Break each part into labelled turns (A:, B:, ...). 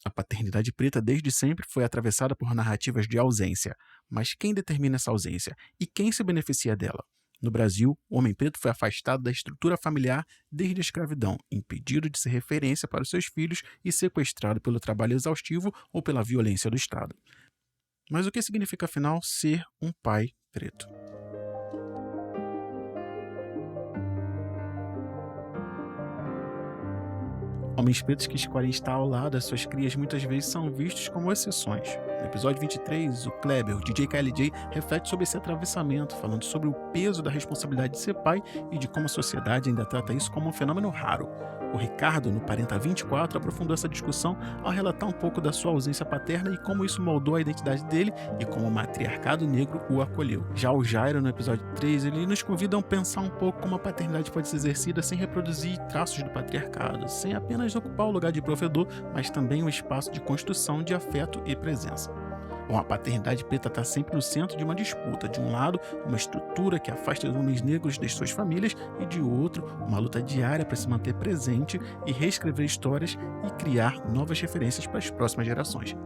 A: A paternidade preta desde sempre foi atravessada por narrativas de ausência. Mas quem determina essa ausência? E quem se beneficia dela? No Brasil, o homem preto foi afastado da estrutura familiar desde a escravidão, impedido de ser referência para os seus filhos e sequestrado pelo trabalho exaustivo ou pela violência do Estado. Mas o que significa, afinal, ser um pai preto? Homens pretos que escolhem estar ao lado das suas crias muitas vezes são vistos como exceções. No episódio 23, o Kleber, o DJ KLJ, reflete sobre esse atravessamento, falando sobre o peso da responsabilidade de ser pai e de como a sociedade ainda trata isso como um fenômeno raro. O Ricardo, no Parenta 24, aprofundou essa discussão ao relatar um pouco da sua ausência paterna e como isso moldou a identidade dele e como o matriarcado negro o acolheu. Já o Jairo, no episódio 3, ele nos convida a pensar um pouco como a paternidade pode ser exercida sem reproduzir traços do patriarcado, sem apenas ocupar o lugar de provedor, mas também um espaço de construção de afeto e presença. Bom, a paternidade preta está sempre no centro de uma disputa. De um lado, uma estrutura que afasta os homens negros das suas famílias e, de outro, uma luta diária para se manter presente e reescrever histórias e criar novas referências para as próximas gerações.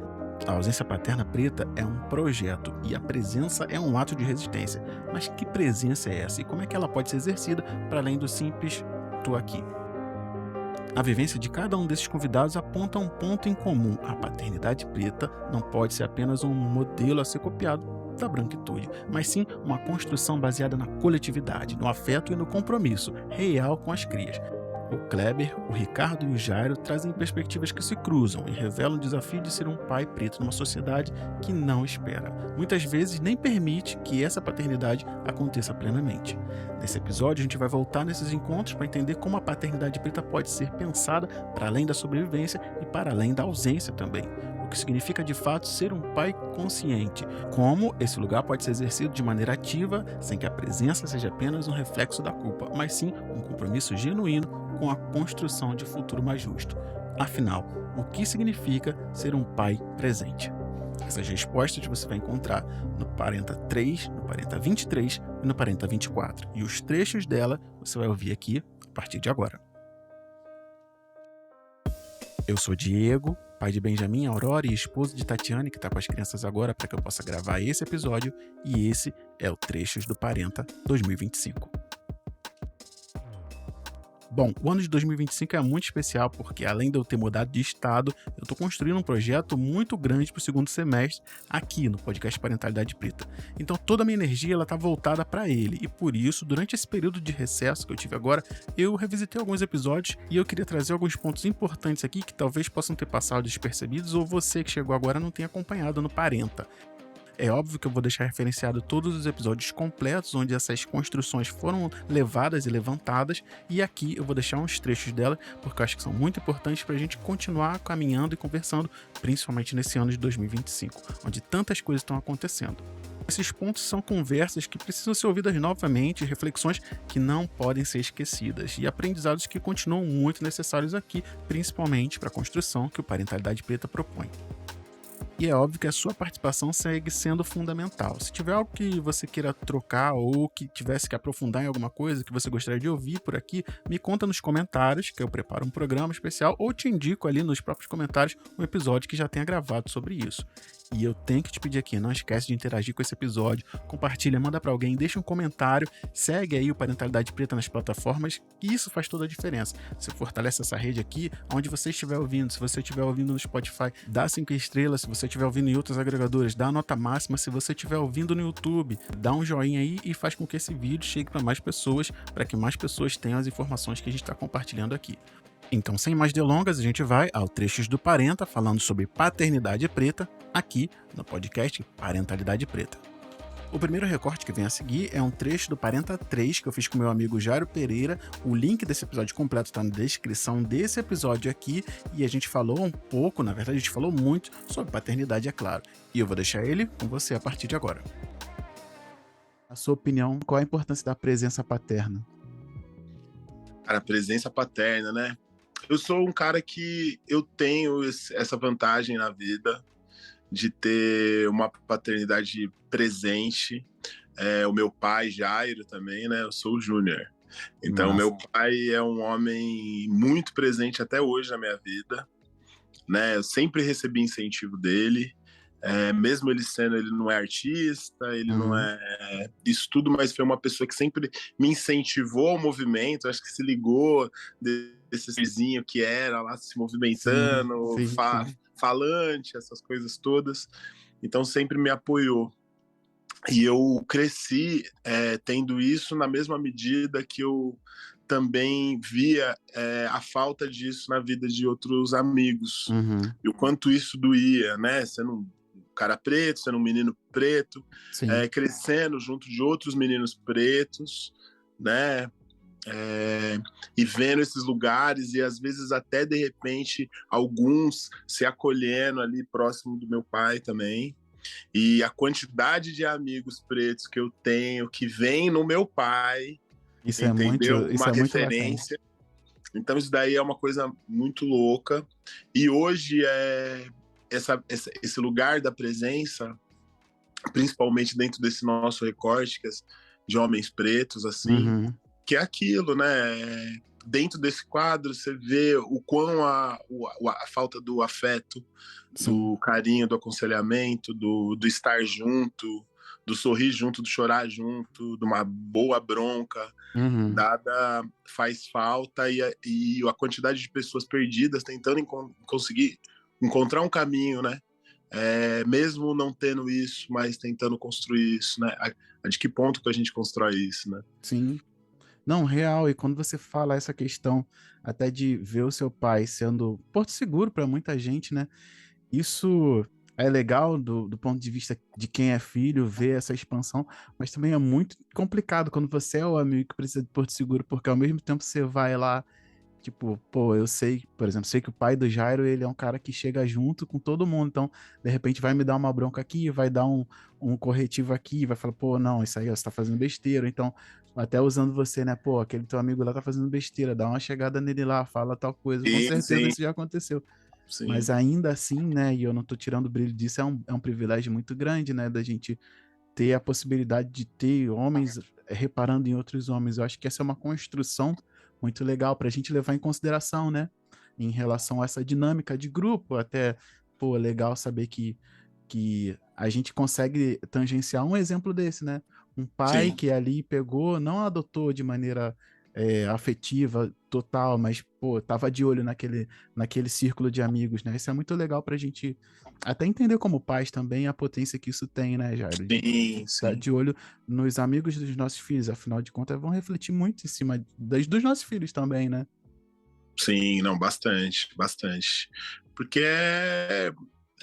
A: A ausência paterna preta é um projeto e a presença é um ato de resistência. Mas que presença é essa e como é que ela pode ser exercida para além do simples "tô aqui"? A vivência de cada um desses convidados aponta um ponto em comum. A paternidade preta não pode ser apenas um modelo a ser copiado da branquitude, mas sim uma construção baseada na coletividade, no afeto e no compromisso real com as crias. O Kleber, o Ricardo e o Jairo trazem perspectivas que se cruzam e revelam o desafio de ser um pai preto numa sociedade que não espera. Muitas vezes nem permite que essa paternidade aconteça plenamente. Nesse episódio, a gente vai voltar nesses encontros para entender como a paternidade preta pode ser pensada para além da sobrevivência e para além da ausência também. O que significa de fato ser um pai consciente. Como esse lugar pode ser exercido de maneira ativa, sem que a presença seja apenas um reflexo da culpa, mas sim um compromisso genuíno com a construção de um futuro mais justo. Afinal, o que significa ser um pai presente? Essas respostas você vai encontrar no Parenta 3, no Parenta 23 e no Parenta 24. E os trechos dela você vai ouvir aqui a partir de agora. Eu sou Diego, pai de Benjamin, Aurora e esposo de Tatiane, que está com as crianças agora para que eu possa gravar esse episódio. E esse é o Trechos do Parenta 2025. Bom, o ano de 2025 é muito especial porque, além de eu ter mudado de estado, eu estou construindo um projeto muito grande para o segundo semestre aqui no podcast Parentalidade Preta. Então toda a minha energia está voltada para ele e por isso, durante esse período de recesso que eu tive agora, eu revisitei alguns episódios e eu queria trazer alguns pontos importantes aqui que talvez possam ter passado despercebidos ou você que chegou agora não tenha acompanhado no Parenta. É óbvio que eu vou deixar referenciado todos os episódios completos onde essas construções foram levadas e levantadas, e aqui eu vou deixar uns trechos dela, porque eu acho que são muito importantes para a gente continuar caminhando e conversando, principalmente nesse ano de 2025, onde tantas coisas estão acontecendo. Esses pontos são conversas que precisam ser ouvidas novamente, reflexões que não podem ser esquecidas e aprendizados que continuam muito necessários aqui, principalmente para a construção que o Parentalidade Preta propõe. E é óbvio que a sua participação segue sendo fundamental. Se tiver algo que você queira trocar ou que tivesse que aprofundar em alguma coisa que você gostaria de ouvir por aqui, me conta nos comentários, que eu preparo um programa especial ou te indico ali nos próprios comentários um episódio que já tenha gravado sobre isso. E eu tenho que te pedir aqui, não esquece de interagir com esse episódio, compartilha, manda pra alguém, deixa um comentário, segue aí o Parentalidade Preta nas plataformas, que isso faz toda a diferença. Você fortalece essa rede aqui, onde você estiver ouvindo. Se você estiver ouvindo no Spotify, dá 5 estrelas. Se você estiver ouvindo em outros agregadores, dá a nota máxima. Se você estiver ouvindo no YouTube, dá um joinha aí e faz com que esse vídeo chegue para mais pessoas, para que mais pessoas tenham as informações que a gente está compartilhando aqui. Então, sem mais delongas, a gente vai ao Trechos do Parenta, falando sobre paternidade preta, aqui no podcast Parentalidade Preta. O primeiro recorte que vem a seguir é um trecho do Parenta 3 que eu fiz com meu amigo Jairo Pereira. O link desse episódio completo está na descrição desse episódio aqui e a gente falou um pouco, na verdade a gente falou muito sobre paternidade, é claro. E eu vou deixar ele com você a partir de agora. A sua opinião, qual a importância da presença paterna?
B: Cara, a presença paterna, né? Eu sou um cara que eu tenho essa vantagem na vida de ter uma paternidade presente. O meu pai, Jairo, também, né? Eu sou o Júnior. Então, meu pai é um homem muito presente até hoje na minha vida. né? Eu sempre recebi incentivo dele, mesmo ele não é artista, ele não
A: Uhum.
B: é isso tudo, mas foi uma pessoa que sempre me incentivou ao movimento, acho que se ligou desse serzinho que era lá se
A: Sim,
B: movimentando,
A: sim, sim.
B: falante, essas coisas todas. Então sempre me apoiou. E eu cresci tendo isso na mesma medida que eu também via a falta disso na vida de outros amigos.
A: Uhum.
B: E o quanto isso doía, né? Sendo um cara preto, sendo um menino preto,
A: Sim.
B: crescendo junto de outros meninos pretos, né? E vendo esses lugares e às vezes até de repente alguns se acolhendo ali próximo do meu pai também. E a quantidade de amigos pretos que eu tenho que vem no meu pai, entendeu?
A: Isso
B: Uma
A: é muito bacana.
B: referência. Então isso daí é uma coisa muito louca. E hoje esse lugar da presença, principalmente dentro desse nosso recorte de homens pretos, assim,
A: Uhum.
B: que é aquilo, né? Dentro desse quadro, você vê o quão a falta do afeto,
A: Sim.
B: do carinho, do aconselhamento, do estar junto, do sorrir junto, do chorar junto, de uma boa bronca
A: Uhum.
B: dada faz falta e a quantidade de pessoas perdidas tentando conseguir encontrar um caminho, né? Mesmo não tendo isso, mas tentando construir isso, né? De que ponto que a gente constrói isso, né?
A: Sim. Não, real. E quando você fala essa questão até de ver o seu pai sendo porto seguro para muita gente, né? Isso é legal do ponto de vista de quem é filho, ver essa expansão, mas também é muito complicado quando você é o amigo que precisa de porto seguro, porque ao mesmo tempo você vai lá. Tipo, pô, eu sei, por exemplo, sei que o pai do Jairo, ele é um cara que chega junto com todo mundo, então, de repente, vai me dar uma bronca aqui, vai dar um corretivo aqui, vai falar, pô, não, isso aí, ó, você tá fazendo besteira, então, até usando você, né, pô, aquele teu amigo lá tá fazendo besteira, dá uma chegada nele lá, fala tal coisa, com
B: Sim,
A: certeza
B: sim,
A: isso já aconteceu, mas
B: sim.
A: ainda assim, né, e eu não tô tirando o brilho disso, é um privilégio muito grande, né, da gente ter a possibilidade de ter homens reparando em outros homens. Eu acho que essa é uma construção muito legal para a gente levar em consideração, né? Em relação a essa dinâmica de grupo, até, pô, legal saber que a gente consegue tangenciar um exemplo desse, né? Um pai
B: Sim.
A: que ali pegou, não adotou de maneira afetiva, total, mas, pô, tava de olho naquele círculo de amigos, né? Isso é muito legal pra gente até entender como pais também a potência que isso tem, né, Jairo? De
B: Sim,
A: estar
B: sim.
A: de olho nos amigos dos nossos filhos, afinal de contas, vão refletir muito em cima dos nossos filhos também, né?
B: Sim, não, bastante, bastante. Porque é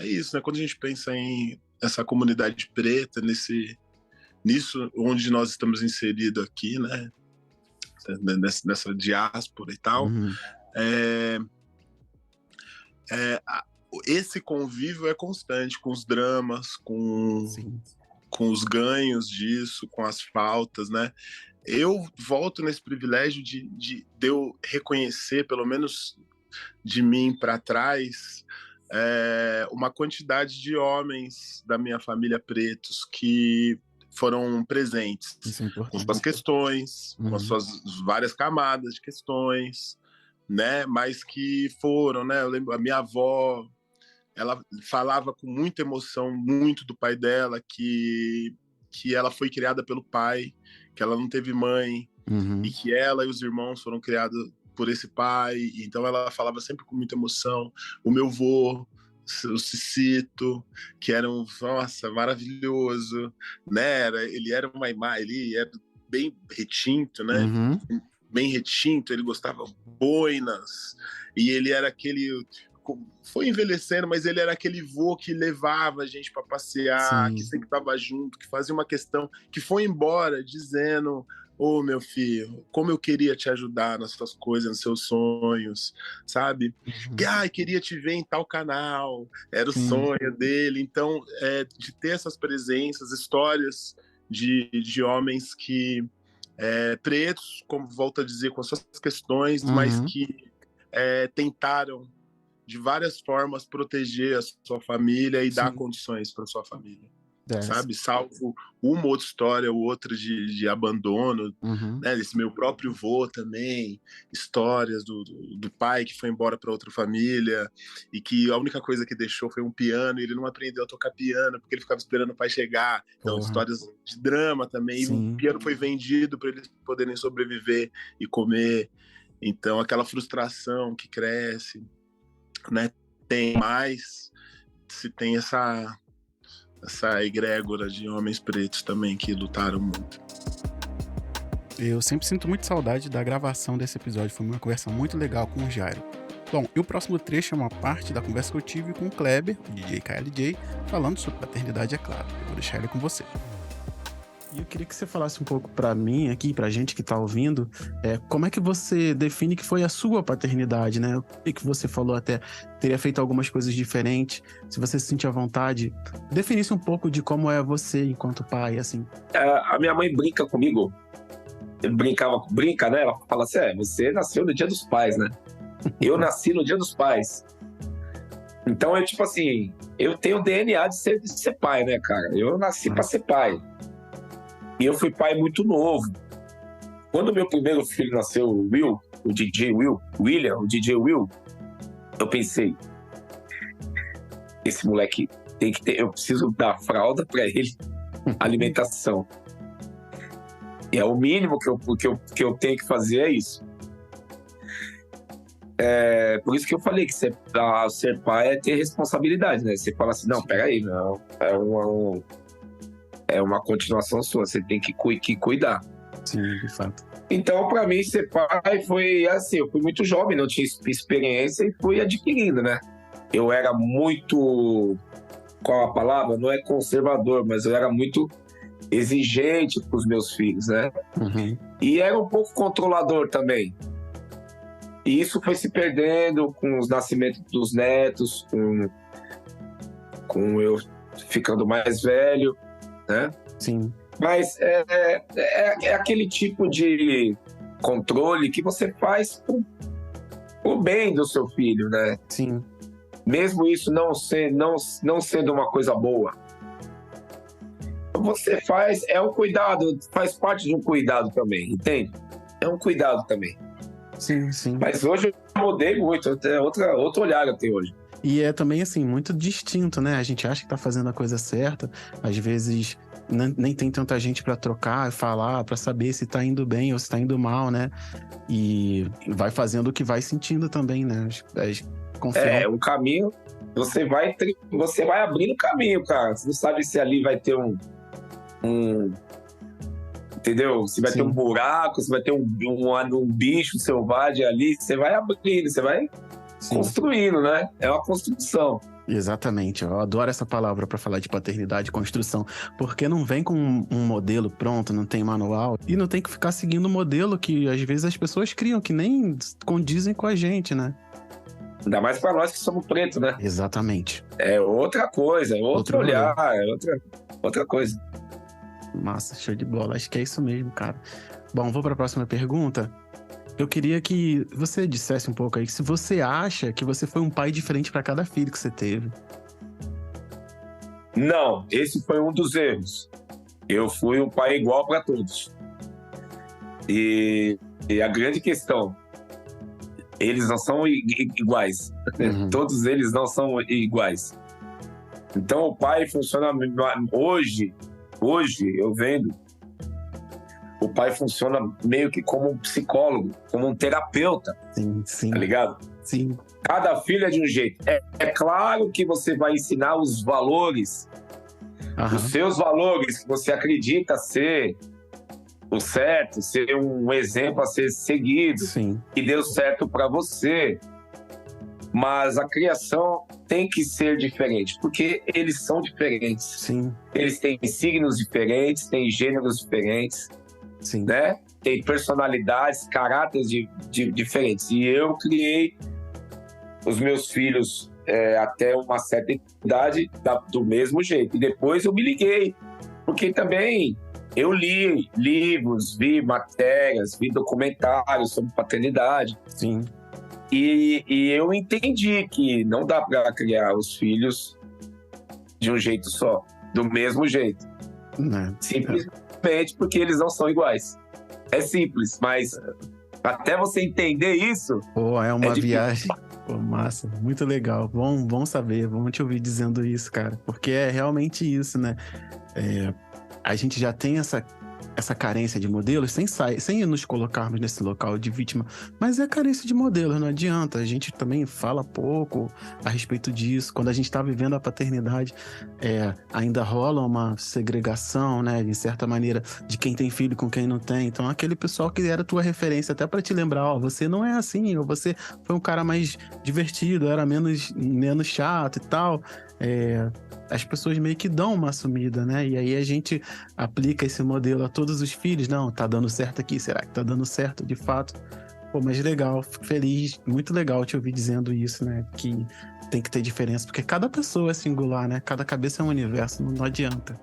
B: isso, né? Quando a gente pensa em essa comunidade preta, nisso onde nós estamos inseridos aqui, né? Nessa diáspora e tal,
A: Uhum.
B: é, é, esse convívio é constante com os dramas,
A: Sim.
B: com os ganhos disso, com as faltas, né? Eu volto nesse privilégio de eu reconhecer, pelo menos de mim para trás, uma quantidade de homens da minha família pretos que foram presentes
A: Isso é
B: com suas
A: importante.
B: questões, com as
A: Uhum.
B: suas várias camadas de questões, né? Mas que foram, né? Eu lembro a minha avó, ela falava com muita emoção muito do pai dela, que ela foi criada pelo pai, que ela não teve mãe, e
A: Uhum.
B: que ela e os irmãos foram criados por esse pai. Então ela falava sempre com muita emoção. O meu vô, o Cicito, que era nossa, maravilhoso, né? Ele era uma imagem, ele era bem retinto, né?
A: Uhum.
B: Bem retinto, ele gostava de boinas, e ele era aquele. Foi envelhecendo, mas ele era aquele vô que levava a gente para passear, que
A: Sim.
B: sempre estava junto, que fazia uma questão, que foi embora dizendo: Ô meu filho, como eu queria te ajudar nas suas coisas, nos seus sonhos, sabe? Que,
A: Uhum.
B: queria te ver em tal canal, era o
A: Sim.
B: sonho dele. Então, de ter essas presenças, histórias de homens que pretos, como volto a dizer, com suas questões, mas
A: Uhum.
B: que tentaram de várias formas proteger a sua família e dar
A: Sim.
B: condições para sua família. sabe? Salvo uma outra história, ou outra de abandono, né? Desse meu próprio vô também, histórias do pai que foi embora para outra família e que a única coisa que deixou foi um piano e ele não aprendeu a tocar piano porque ele ficava esperando o pai chegar. Então, histórias de drama também. Sim. E o piano foi vendido para eles poderem sobreviver e comer. Então, aquela frustração que cresce, né? Tem mais, se tem essa egrégora de homens pretos também que lutaram muito.
A: Eu sempre sinto muito saudade da gravação desse episódio, foi uma conversa muito legal com o Jairo. Bom, e o próximo trecho é uma parte da conversa que eu tive com o Kleber, o DJ KLJ, falando sobre paternidade, é claro. Eu vou deixar ele com você. E eu queria que você falasse um pouco pra mim aqui, pra gente que tá ouvindo, como é que você define que foi a sua paternidade, né? O que você falou até, teria feito algumas coisas diferentes, se você se sentir à vontade, definisse um pouco de como é você enquanto pai, assim.
C: A minha mãe brinca comigo, brinca, né? Ela fala assim, você nasceu no Dia dos Pais, né? Eu nasci no Dia dos Pais. Então é tipo assim, eu tenho o DNA de ser pai, né, cara? Eu nasci pra ser pai. E eu fui pai muito novo. Quando meu primeiro filho nasceu, o DJ Will, eu pensei, esse moleque tem que ter, eu preciso dar fralda para ele, alimentação. E é o mínimo que eu tenho que fazer é isso. Por isso que eu falei que ser pai é ter responsabilidade, né? Você fala assim, não, peraí, não, é uma continuação sua, você tem que cuidar.
A: Sim, de fato.
C: Então, para mim, ser pai foi assim, eu fui muito jovem, não tinha experiência e fui adquirindo, né? Eu era muito, qual a palavra? Não é conservador, mas eu era muito exigente com os meus filhos, né? E era um pouco controlador também. E isso foi se perdendo com os nascimentos dos netos, com eu ficando mais velho, né?
A: Sim.
C: Mas é aquele tipo de controle que você faz pro bem do seu filho, né?
A: Sim.
C: Mesmo isso não sendo uma coisa boa. Você faz, é um cuidado, faz parte de um cuidado também, entende? É um cuidado também.
A: Sim, sim.
C: Mas hoje eu mudei muito, é outro olhar eu tenho hoje.
A: E é também, assim, muito distinto, né? A gente acha que tá fazendo a coisa certa, às vezes nem tem tanta gente pra trocar e falar, pra saber se tá indo bem ou se tá indo mal, né? E vai fazendo o que vai sentindo também, né?
C: Um caminho, você vai abrindo caminho, cara. Você não sabe se ali vai ter entendeu? Se vai ter um buraco, se vai ter um bicho selvagem ali, você vai abrindo, você vai construindo, né? É uma construção.
A: Exatamente, eu adoro essa palavra para falar de paternidade, construção, porque não vem com um modelo pronto, não tem manual, e não tem que ficar seguindo o modelo que às vezes as pessoas criam, que nem condizem com a gente, né?
C: Ainda mais para nós que somos pretos, né?
A: Exatamente.
C: É outra coisa, é outro olhar, é outra coisa.
A: Massa, show de bola, acho que é isso mesmo, cara. Bom, vou para a próxima pergunta. Eu queria que você dissesse um pouco aí se você acha que você foi um pai diferente para cada filho que você teve.
C: Não, esse foi um dos erros. Eu fui um pai igual para todos. E a grande questão, eles não são iguais. Todos eles não são iguais. Então o pai funciona hoje eu vendo, o pai funciona meio que como um psicólogo, como um terapeuta.
A: Sim.
C: Tá ligado?
A: Sim.
C: Cada filho é de um jeito. É claro que você vai ensinar os valores, os seus valores que você acredita ser o certo, ser um exemplo a ser seguido, que deu certo para você. Mas a criação tem que ser diferente, porque eles são diferentes.
A: Sim.
C: Eles têm signos diferentes, têm gêneros diferentes.
A: Sim.
C: Né? Tem personalidades, caráteres diferentes. E eu criei os meus filhos até uma certa idade do mesmo jeito. E depois eu me liguei, porque também eu li livros, vi matérias, vi documentários sobre paternidade.
A: Sim.
C: E eu entendi que não dá para criar os filhos de um jeito só. do mesmo jeito. Simplesmente porque eles não são iguais. É simples, mas até você entender isso...
A: Pô, é uma viagem. Pô, massa, muito legal. Bom saber, vamos te ouvir dizendo isso, cara. Porque é realmente isso, né? A gente já tem essa carência de modelos sem nos colocarmos nesse local de vítima, mas é carência de modelos, não adianta, a gente também fala pouco a respeito disso. Quando a gente está vivendo a paternidade, ainda rola uma segregação, né, de certa maneira, de quem tem filho com quem não tem. Então aquele pessoal que era tua referência até para te lembrar, ó, você não é assim, ou você foi um cara mais divertido, era menos chato e tal, as pessoas meio que dão uma sumida, né? E aí a gente aplica esse modelo a todos os filhos. Não, tá dando certo aqui, será que tá dando certo de fato? Pô, mas legal, fico feliz, muito legal te ouvir dizendo isso, né? Que tem que ter diferença, porque cada pessoa é singular, né? Cada cabeça é um universo, não adianta.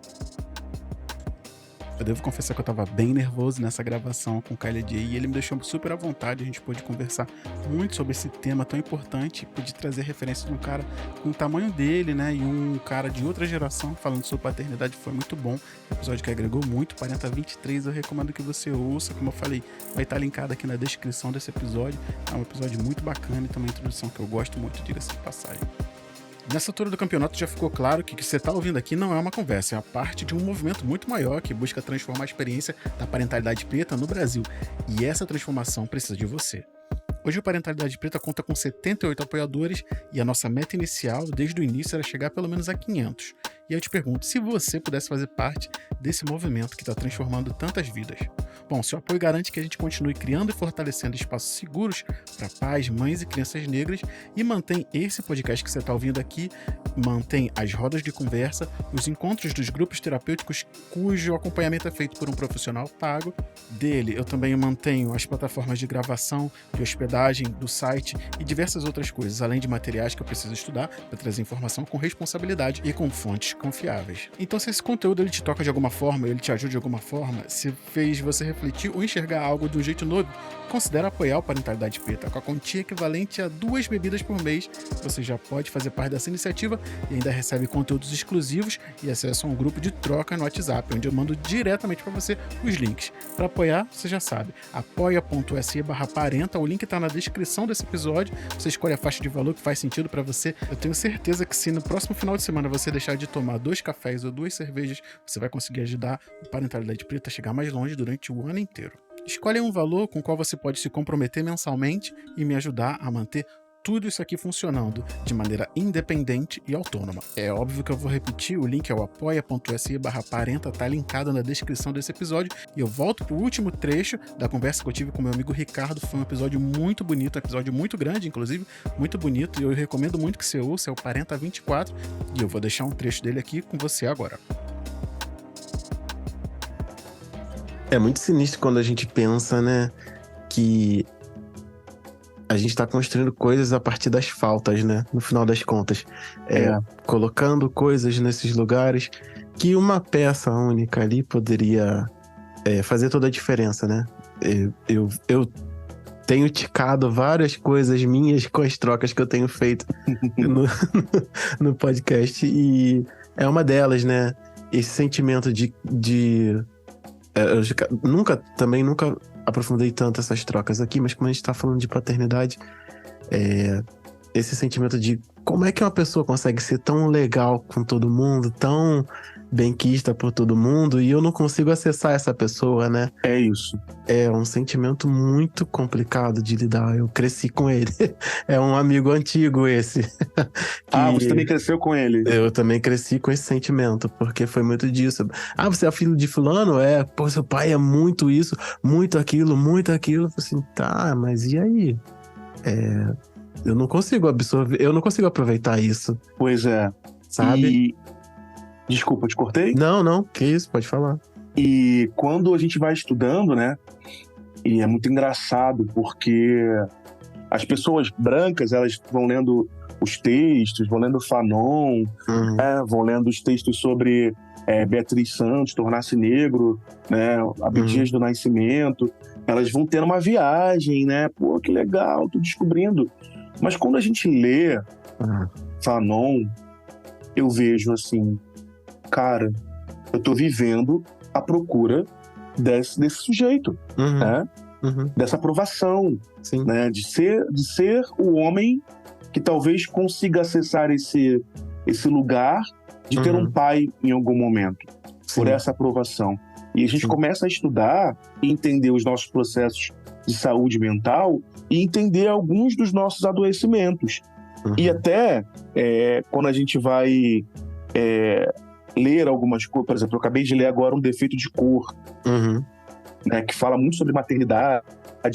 A: Eu devo confessar que eu tava bem nervoso nessa gravação com o KLJ e ele me deixou super à vontade. A gente pôde conversar muito sobre esse tema tão importante, pude trazer referência de um cara com o tamanho dele, né, e um cara de outra geração falando sobre paternidade. Foi muito bom, episódio que agregou muito. Parenta 23, eu recomendo que você ouça, como eu falei, vai estar linkado aqui na descrição desse episódio. É um episódio muito bacana e também uma introdução que eu gosto muito, diga-se de passagem. Nessa altura do campeonato já ficou claro que o que você está ouvindo aqui não é uma conversa, é a parte de um movimento muito maior que busca transformar a experiência da parentalidade preta no Brasil. E essa transformação precisa de você. Hoje a Parentalidade Preta conta com 78 apoiadores e a nossa meta inicial, desde o início, era chegar pelo menos a 500. E eu te pergunto, se você pudesse fazer parte desse movimento que está transformando tantas vidas? Bom, seu apoio garante que a gente continue criando e fortalecendo espaços seguros para pais, mães e crianças negras e mantém esse podcast que você está ouvindo aqui, mantém as rodas de conversa, os encontros dos grupos terapêuticos cujo acompanhamento é feito por um profissional pago. Dele, eu também mantenho as plataformas de gravação, de hospedagem, do site e diversas outras coisas, além de materiais que eu preciso estudar para trazer informação com responsabilidade e com fontes confiáveis. Então, se esse conteúdo ele te toca de alguma forma, ele te ajuda de alguma forma, se fez você refletir ou enxergar algo de um jeito novo, considere apoiar o Parentalidade Preta. Com a quantia equivalente a 2 bebidas por mês, você já pode fazer parte dessa iniciativa e ainda recebe conteúdos exclusivos e acesso a um grupo de troca no WhatsApp, onde eu mando diretamente para você os links. Para apoiar, você já sabe, apoia.se/parenta, o link está na descrição desse episódio, você escolhe a faixa de valor que faz sentido para você. Eu tenho certeza que se no próximo final de semana você deixar de tomar 2 cafés ou 2 cervejas, você vai conseguir ajudar o Parentalidade Preta a chegar mais longe durante o ano inteiro. Escolhe um valor com o qual você pode se comprometer mensalmente e me ajudar a manter tudo isso aqui funcionando de maneira independente e autônoma. É óbvio que eu vou repetir, o link é o apoia.se/parenta, tá linkado na descrição desse episódio, e eu volto pro último trecho da conversa que eu tive com meu amigo Ricardo. Foi um episódio muito bonito, um episódio muito grande, inclusive, muito bonito, e eu recomendo muito que você ouça, é o Parenta 24, e eu vou deixar um trecho dele aqui com você agora. É muito sinistro quando a gente pensa, né, que a gente tá construindo coisas a partir das faltas, né? No final das contas. Colocando coisas nesses lugares que uma peça única ali poderia fazer toda a diferença, né? Eu tenho ticado várias coisas minhas com as trocas que eu tenho feito no podcast, e é uma delas, né? Esse sentimento de eu nunca aprofundei tanto essas trocas aqui, mas como a gente tá falando de paternidade, esse sentimento de como é que uma pessoa consegue ser tão legal com todo mundo, tão benquista por todo mundo, e eu não consigo acessar essa pessoa, né?
D: É isso.
A: É um sentimento muito complicado de lidar. Eu cresci com ele. É um amigo antigo esse.
D: Você também cresceu com ele?
A: Eu também cresci com esse sentimento, porque foi muito disso. Você é filho de fulano? Pô, seu pai é muito isso, muito aquilo, muito aquilo. Eu falei assim, tá, mas e aí? Eu não consigo absorver, eu não consigo aproveitar isso.
D: Pois é.
A: Sabe?
D: Desculpa, te cortei?
A: Não, que isso, pode falar.
D: E quando a gente vai estudando, né, e é muito engraçado, porque as pessoas brancas, elas vão lendo os textos, vão lendo Fanon, vão lendo os textos sobre Beatriz Santos, Tornar-se Negro, né, Abdias do Nascimento, elas vão tendo uma viagem, né, pô, que legal, tô descobrindo. Mas quando a gente lê Fanon, eu vejo, assim, cara, eu tô vivendo a procura desse sujeito,
A: Uhum.
D: né?
A: Uhum.
D: Dessa aprovação,
A: Sim.
D: né? De ser o homem que talvez consiga acessar esse lugar de ter um pai em algum momento, por
A: Sim.
D: essa aprovação. E a gente
A: Sim.
D: começa a estudar e entender os nossos processos de saúde mental e entender alguns dos nossos adoecimentos. E até quando a gente vai ler algumas coisas, por exemplo, eu acabei de ler agora Um Defeito de Cor, né, que fala muito sobre maternidade,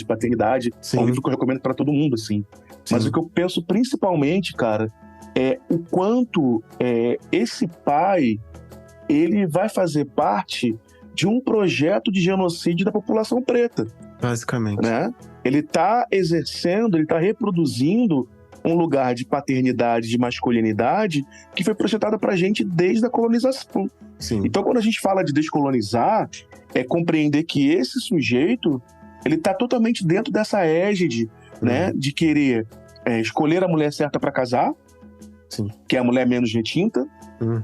D: paternidade.
A: Sim.
D: É um livro que eu recomendo para todo mundo, assim. Mas
A: Sim.
D: o que eu penso principalmente, cara, é o quanto esse pai, ele vai fazer parte de um projeto de genocídio da população preta,
A: Basicamente.
D: né? Ele está exercendo, ele está reproduzindo um lugar de paternidade, de masculinidade, que foi projetado pra gente desde a colonização.
A: Sim.
D: Então, quando a gente fala de descolonizar, é compreender que esse sujeito, ele está totalmente dentro dessa égide, né, de querer escolher a mulher certa para casar,
A: Sim.
D: que é a mulher menos retinta,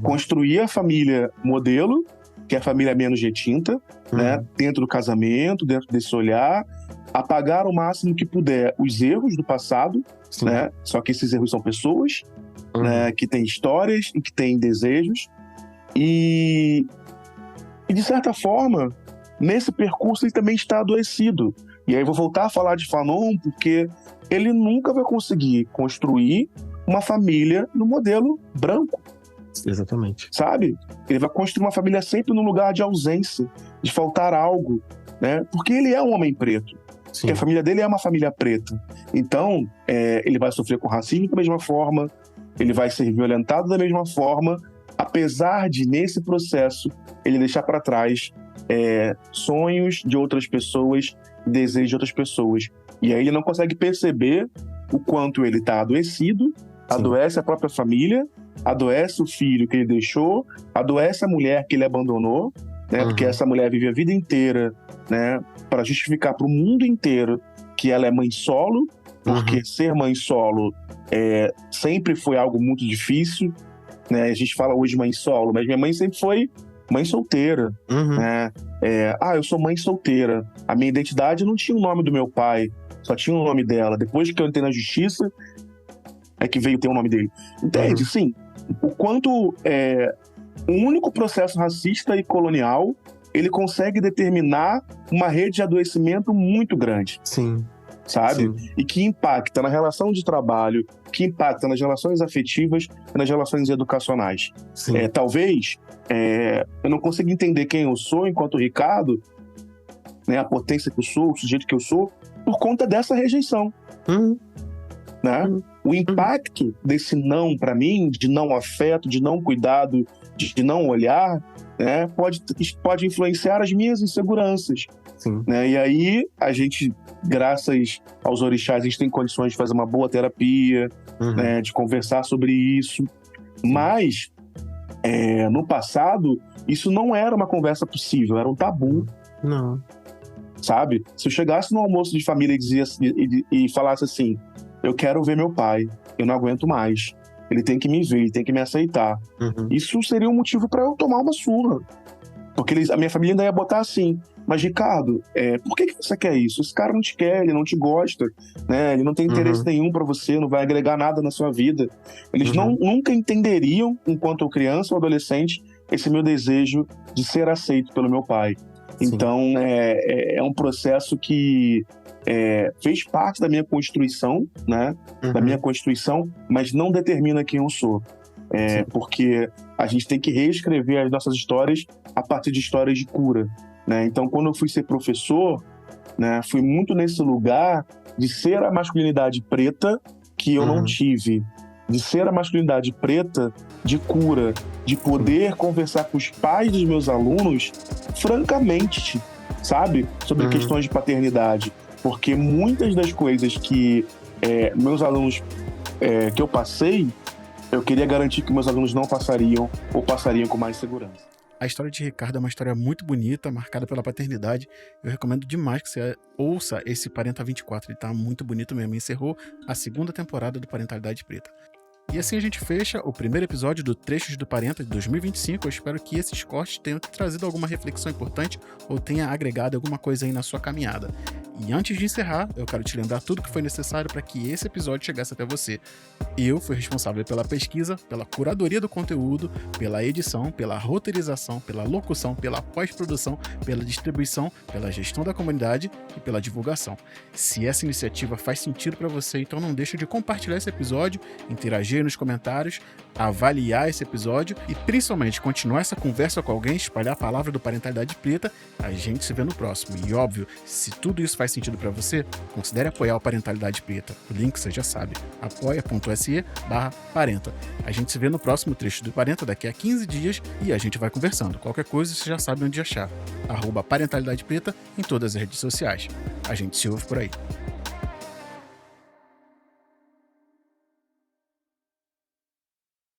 D: construir a família modelo, que é a família menos retinta, né, dentro do casamento, dentro desse olhar, apagar o máximo que puder os erros do passado, né, só que esses erros são pessoas, né, que têm histórias e que têm desejos, e de certa forma, nesse percurso ele também está adoecido. E aí eu vou voltar a falar de Fanon, porque ele nunca vai conseguir construir uma família no modelo branco.
A: Exatamente.
D: Sabe? Ele vai construir uma família sempre num lugar de ausência, de faltar algo, né? Porque ele é um homem preto. Porque a família dele é uma família preta. Então, ele vai sofrer com racismo da mesma forma, ele vai ser violentado da mesma forma, apesar de, nesse processo, ele deixar para trás sonhos de outras pessoas, desejos de outras pessoas. E aí ele não consegue perceber o quanto ele está adoecido, adoece a própria família, adoece o filho que ele deixou, adoece a mulher que ele abandonou, né? Porque essa mulher vive a vida inteira, né, para justificar para o mundo inteiro que ela é mãe solo, porque ser mãe solo sempre foi algo muito difícil, né? A gente fala hoje mãe solo, mas minha mãe sempre foi mãe solteira, né? Eu sou mãe solteira. A minha identidade não tinha o nome do meu pai, só tinha o nome dela. Depois que eu entrei na justiça, é que veio ter o nome dele. Entende? Sim. O quanto o único processo racista e colonial, ele consegue determinar uma rede de adoecimento muito grande.
A: Sim.
D: Sabe?
A: Sim.
D: E que impacta na relação de trabalho, que impacta nas relações afetivas e nas relações educacionais. Talvez eu não consiga entender quem eu sou enquanto Ricardo, né, a potência que eu sou, o sujeito que eu sou, por conta dessa rejeição. Né? O impacto desse não para mim, de não afeto, de não cuidado, de não olhar, né, pode influenciar as minhas inseguranças. Né? E aí a gente, graças aos orixás, a gente tem condições de fazer uma boa terapia, né, de conversar sobre isso. Mas no passado isso não era uma conversa possível, era um tabu.
A: Não.
D: Sabe? Se eu chegasse no almoço de família e falasse assim: eu quero ver meu pai, eu não aguento mais, ele tem que me ver, ele tem que me aceitar. Isso seria um motivo para eu tomar uma surra. Porque a minha família ainda ia botar assim: mas Ricardo, por que você quer isso? Esse cara não te quer, ele não te gosta, né? Ele não tem interesse nenhum para você, não vai agregar nada na sua vida. Eles nunca entenderiam, enquanto criança ou adolescente, esse meu desejo de ser aceito pelo meu pai. Então, é um processo que fez parte da minha constituição, né? Da minha constituição, mas não determina quem eu sou. Porque a gente tem que reescrever as nossas histórias a partir de histórias de cura, né? Então, quando eu fui ser professor, né, fui muito nesse lugar de ser a masculinidade preta que eu não tive, de ser a masculinidade preta de cura, de poder conversar com os pais dos meus alunos francamente, sabe? Sobre questões de paternidade. Porque muitas das coisas que meus alunos, que eu passei, eu queria garantir que meus alunos não passariam ou passariam com mais segurança.
A: A história de Ricardo é uma história muito bonita, marcada pela paternidade. Eu recomendo demais que você ouça esse Parenta 24, ele tá muito bonito mesmo. Encerrou a segunda temporada do Parentalidade Preta. E assim a gente fecha o primeiro episódio do Trechos do Parenta de 2025. Eu espero que esses cortes tenham trazido alguma reflexão importante ou tenha agregado alguma coisa aí na sua caminhada. E antes de encerrar, eu quero te lembrar tudo que foi necessário para que esse episódio chegasse até você. Eu fui responsável pela pesquisa, pela curadoria do conteúdo, pela edição, pela roteirização, pela locução, pela pós-produção, pela distribuição, pela gestão da comunidade e pela divulgação. Se essa iniciativa faz sentido para você, então não deixe de compartilhar esse episódio, interagir nos comentários, avaliar esse episódio e principalmente continuar essa conversa com alguém, espalhar a palavra do Parentalidade Preta. A gente se vê no próximo. E óbvio, se tudo isso faz sentido para você, considere apoiar o Parentalidade Preta. O link você já sabe, apoia.se/parenta. A gente se vê no próximo Trecho do Parenta daqui a 15 dias e a gente vai conversando. Qualquer coisa você já sabe onde achar. @Parentalidade Preta em todas as redes sociais. A gente se ouve por aí.